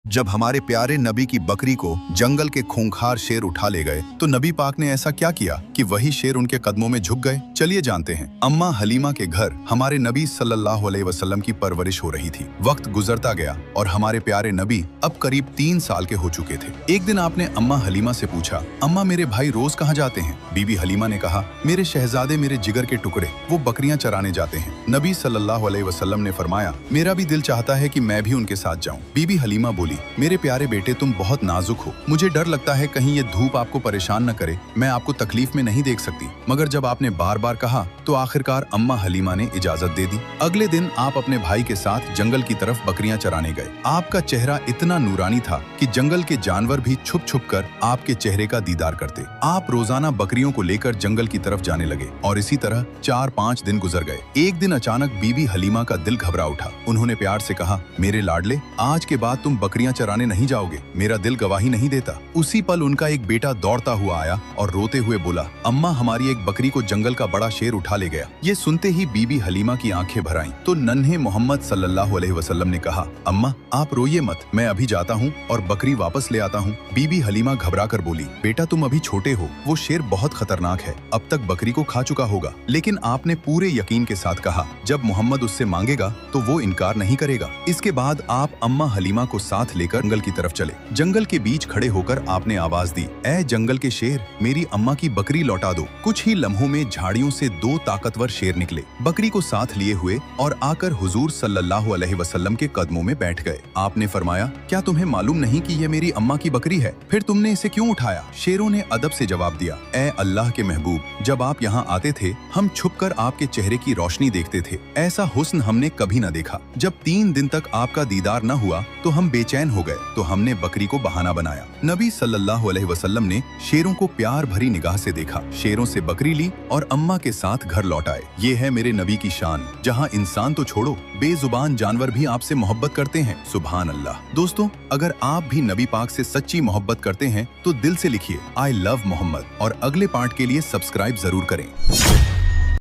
जब हमारे प्यारे नबी की बकरी को जंगल के खूंखार शेर उठा ले गए तो नबी पाक ने ऐसा क्या किया कि वही शेर उनके कदमों में झुक गए। चलिए जानते हैं। अम्मा हलीमा के घर हमारे नबी सल्लल्लाहु अलैहि वसल्लम की परवरिश हो रही थी। वक्त गुजरता गया और हमारे प्यारे नबी अब करीब 3 साल के हो चुके थे। एक दिन आपने अम्मा हलीमा से पूछा, अम्मा मेरे भाई रोज कहाँ जाते हैं? बीबी हलीमा ने कहा, मेरे शहजादे मेरे जिगर के टुकड़े, वो बकरियां चराने जाते हैं। नबी सल्लल्लाहु अलैहि वसल्लम ने फरमाया, मेरा भी दिल चाहता है कि मैं भी उनके साथ जाऊं। बीबी हलीमा बोली, मेरे प्यारे बेटे तुम बहुत नाजुक हो, मुझे डर लगता है कहीं ये धूप आपको परेशान न करे, मैं आपको तकलीफ में नहीं देख सकती। मगर जब आपने बार बार कहा तो आखिरकार अम्मा हलीमा ने इजाजत दे दी। अगले दिन आप अपने भाई के साथ जंगल की तरफ बकरियां चराने गए। आपका चेहरा इतना नूरानी था कि जंगल के जानवर भी छुप छुप कर आपके चेहरे का दीदार करते। आप रोजाना बकरियों को लेकर जंगल की तरफ जाने लगे और इसी तरह 4-5 दिन गुजर गए। एक दिन अचानक बीबी हलीमा का दिल घबरा उठा। उन्होंने प्यार से कहा, मेरे लाडले, आज के बाद तुम बकरियां चराने नहीं जाओगे, मेरा दिल गवाही नहीं देता। उसी पल उनका एक बेटा दौड़ता हुआ आया और रोते हुए बोला, अम्मा हमारी एक बकरी को जंगल का बड़ा शेर उठा ले गया। ये सुनते ही बीबी हलीमा की आंखें भर आईं। तो नन्हे मोहम्मद सल्लल्लाहु अलैहि वसल्लम ने कहा, अम्मा आप रोइए मत, मैं अभी जाता हूँ और बकरी वापस ले आता हूँ। बीबी हलीमा घबरा कर बोली, बेटा तुम अभी छोटे हो, वो शेर बहुत खतरनाक है, अब तक बकरी को खा चुका होगा। लेकिन आपने पूरे यकीन के साथ कहा, जब मोहम्मद उससे मांगेगा तो वो इनकार नहीं करेगा। इसके बाद आप अम्मा हलीमा को साथ लेकर जंगल की तरफ चले। जंगल के बीच खड़े होकर आपने आवाज दी, ऐ जंगल के शेर, मेरी अम्मा की बकरी लौटा दो। कुछ ही लम्हों में झाड़ियों से 2 ताकतवर शेर निकले, बकरी को साथ लिए हुए और आकर हुजूर सल्लल्लाहु अलैहि वसल्लम के कदमों में बैठ गए। आपने फरमाया, क्या तुम्हें मालूम नहीं कि यह मेरी अम्मा की बकरी है? फिर तुमने इसे क्यों उठाया? शेरों ने अदब से जवाब दिया, ऐ अल्लाह के महबूब, जब आप यहाँ आते थे हम छुपकर आपके चेहरे की रोशनी देखते थे। ऐसा हुस्न हमने कभी न देखा। जब 3 दिन तक आपका दीदार न हुआ तो हम बेचैन हो गए, तो हमने बकरी को बहाना बनाया। नबी सल्लल्लाहु अलैहि वसल्लम ने शेरों को प्यार भरी निगाह से देखा, शेरों से बकरी ली और अम्मा के साथ घर लौट आए। ये है मेरे नबी की शान, जहाँ इंसान तो छोड़ो, बेजुबान जानवर भी आपसे मोहब्बत करते हैं। सुभान अल्लाह। दोस्तों, अगर आप भी नबी पाक से सच्ची मोहब्बत करते हैं तो दिल से लिखिए, आई लव मोहम्मद, और अगले पार्ट के लिए सब्सक्राइब जरूर करें।